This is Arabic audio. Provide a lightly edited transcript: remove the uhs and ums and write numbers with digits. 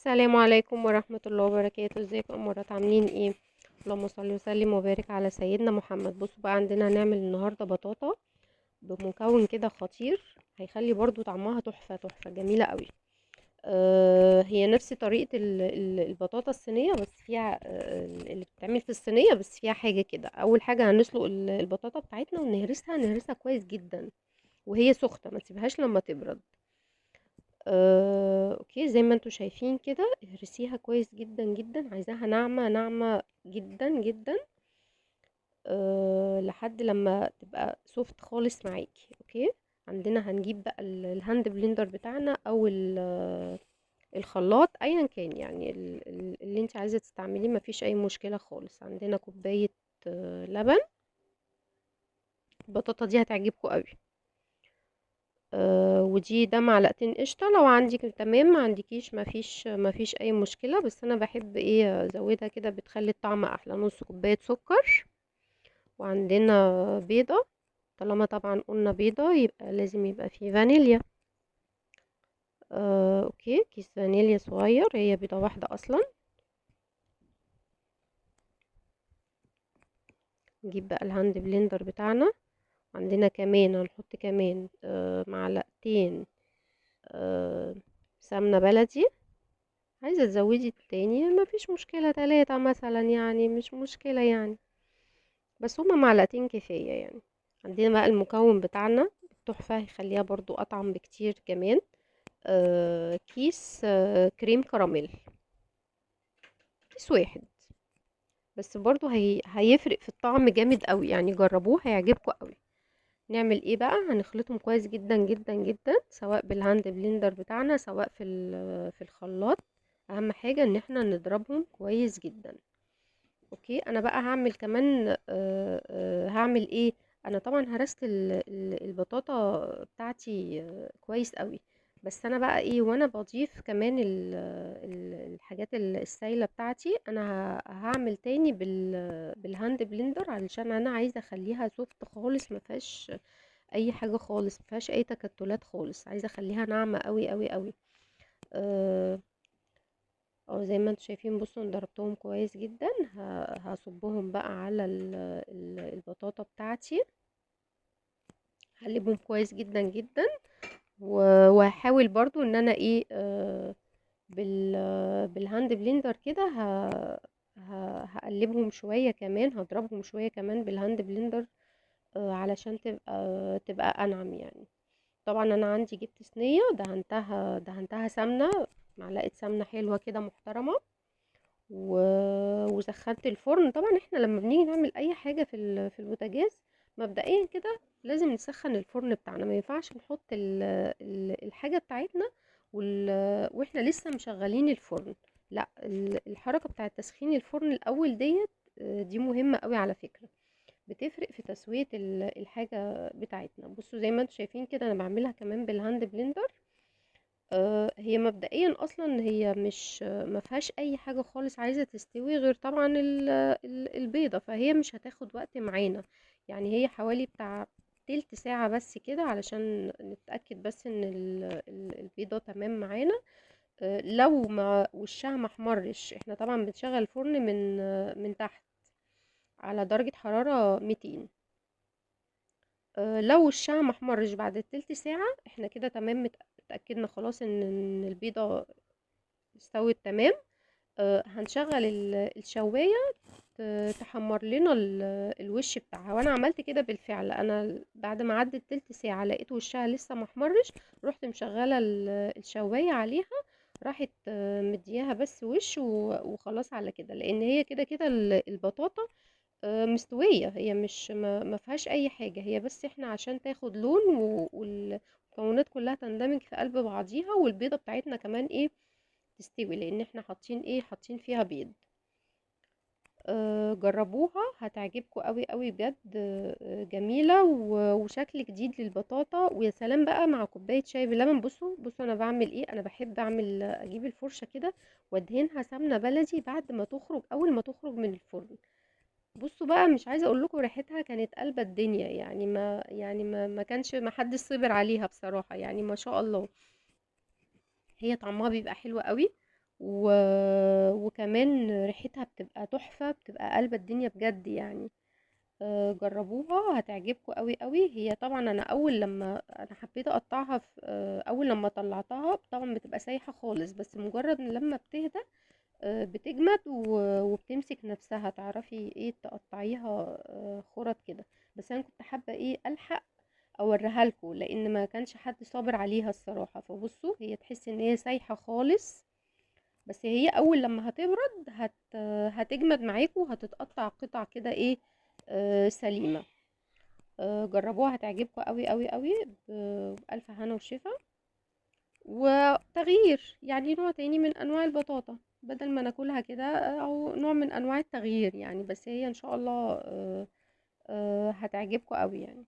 السلام عليكم ورحمة الله وبركاته. ازيكم يا امارات؟ عاملين ايه؟ اللهم صل وسلم وبارك على سيدنا محمد. بصوا بقى، عندنا هنعمل النهارده بطاطا بمكون كده خطير، هيخلي برضو طعمها تحفة تحفة جميلة قوي. هي نفس طريقة البطاطا الصينية، بس فيها اللي بتتعمل في الصينية، بس فيها حاجة كده. اول حاجة هنسلق البطاطا بتاعتنا ونهرسها كويس جدا وهي سخنة، ما تسيبهاش لما تبرد. اوكي، زي ما انتوا شايفين كده اهرسيها كويس جدا جدا، عايزاها ناعمة ناعمة جدا جدا. لحد لما تبقى سوفت خالص معاكي. اوكي، عندنا هنجيب بقى الهاند بلندر بتاعنا او الخلاط ايا كان، يعني اللي انت عايزة تستعمليه مفيش اي مشكلة خالص. عندنا كوباية لبن. البطاطا دي هتعجبكم قوي. ودي ده معلقتين قشطة، لو عندك تمام، ما عندكيش ما فيش اي مشكلة، بس انا بحب ايه ازودها كده، بتخلي الطعم احلى. نص كوباية سكر. وعندنا بيضة. طالما طبعا قلنا بيضة يبقى لازم يبقى فيه فانيليا. اوكي، كيس فانيليا صغير، هي بيضة واحدة اصلا. نجيب بقى الهاند بلندر بتاعنا. عندنا كمان هنحط كمان معلقتين آه سمنة بلدي. عايزة تزودي التاني مفيش مشكلة، 3 مثلا يعني مش مشكلة يعني، بس هما معلقتين كفاية يعني. عندنا بقى المكون بتاعنا التحفة، هيخليها برضو أطعم بكتير كمان. كيس كريم كراميل. كيس واحد، بس برضو هيفرق في الطعم جامد قوي يعني، جربوه هيعجبكم قوي. نعمل ايه بقى؟ هنخلطهم كويس جدا جدا جدا، سواء بالهاند بلندر بتاعنا سواء في الخلاط. اهم حاجة ان احنا نضربهم كويس جدا. اوكي، انا بقى هعمل كمان هعمل ايه. انا طبعا هرست البطاطا بتاعتي كويس قوي. بس انا بقى ايه، وانا بضيف كمان الحاجات السايله بتاعتي، انا هعمل تاني بالهاند بلندر، علشان انا عايزه اخليها سوفت خالص، ما فيهاش اي حاجه خالص، ما فيهاش اي تكتلات خالص، عايزه اخليها ناعمه قوي قوي قوي. اه، زي ما انتوا شايفين، بصوا انا ضربتهم كويس جدا. هصبهم بقى على البطاطا بتاعتي. هقلبهم كويس جدا جدا. وهحاول برضو ان انا ايه بالهاند بلندر كده هقلبهم شوية كمان، هضربهم شوية كمان بالهاند بلندر علشان تبقى انعم يعني. طبعا انا عندي جبت صينية دهنتها سمنة، معلقة سمنة حلوة كده محترمة. وسخنت الفرن. طبعا احنا لما بنيجي نعمل اي حاجه في البوتاجاز، مبدئيا كده لازم نسخن الفرن بتاعنا، ما ينفعش نحط الحاجه بتاعتنا واحنا لسه مشغلين الفرن. لا، الحركه بتاعه تسخين الفرن الاول ديت دي مهمه قوي على فكره، بتفرق في تسويه الحاجه بتاعتنا. بصوا زي ما انتم شايفين كده، انا بعملها كمان بالهاند بلندر. هي مبدئيا اصلا هي مش ما فيهاش اي حاجه خالص عايزه تستوي، غير طبعا البيضه، فهي مش هتاخد وقت معانا. يعني هي حوالي بتاع تلت ساعه بس كده، علشان نتاكد بس ان البيضه تمام معانا. لو ما وشها ما احمرش، احنا طبعا بنشغل الفرن من تحت على درجه حراره 200. لو وشها ما احمرش بعد التلت ساعه، احنا كده تمام، اتاكدنا خلاص ان البيضه استوت تمام. هنشغل الشواية تحمر لنا الوش بتاعها. وانا عملت كده بالفعل، انا بعد ما عدت تلت ساعة لقيت وشها لسه محمرش، رحت مشغلة الشواية عليها. راحت مدياها بس وش وخلاص على كده، لان هي كده كده البطاطا مستوية، هي مش ما فيهاش اي حاجة، هي بس احنا عشان تاخد لون والمكونات كلها تندمج في قلب بعضيها، والبيضة بتاعتنا كمان ايه تستوي، لان احنا حاطين فيها بيض. جربوها هتعجبكم قوي قوي بجد. جميلة وشكل جديد للبطاطا، ويا سلام بقى مع كوباية شاي بلبن. بصوا انا بعمل ايه، انا بحب اجيب الفرشة كده وادهنها سمنة بلدي بعد ما تخرج، اول ما تخرج من الفرن. بصوا بقى، مش عايزة اقول لكم ريحتها كانت قلبة الدنيا يعني، ما كانش ما حدش صبر عليها بصراحة يعني، ما شاء الله. هي طعمها بيبقى حلو قوي. و... وكمان ريحتها بتبقى تحفة، بتبقى قلبة الدنيا بجد يعني. جربوها هتعجبكم قوي قوي. هي طبعا انا اول لما حبيت اقطعها في اول لما طلعتها طبعا بتبقى سايحة خالص، بس مجرد إن لما بتهدى بتجمد وبتمسك نفسها، تعرفي ايه تقطعيها خرط كده. بس انا كنت حابة ايه الحق اوريها لكم، لان ما كانش حد صابر عليها الصراحة. فبصوا هي تحس ان هي سايحة خالص، بس هي اول لما هتبرد هتجمد معاكم وهتتقطع قطع كده ايه سليمة. جربوها هتعجبكم قوي قوي قوي. بألف هنا وشفا. وتغيير يعني نوع تاني من انواع البطاطا، بدل ما ناكلها كده، او نوع من انواع التغيير يعني. بس هي ان شاء الله هتعجبكم قوي يعني.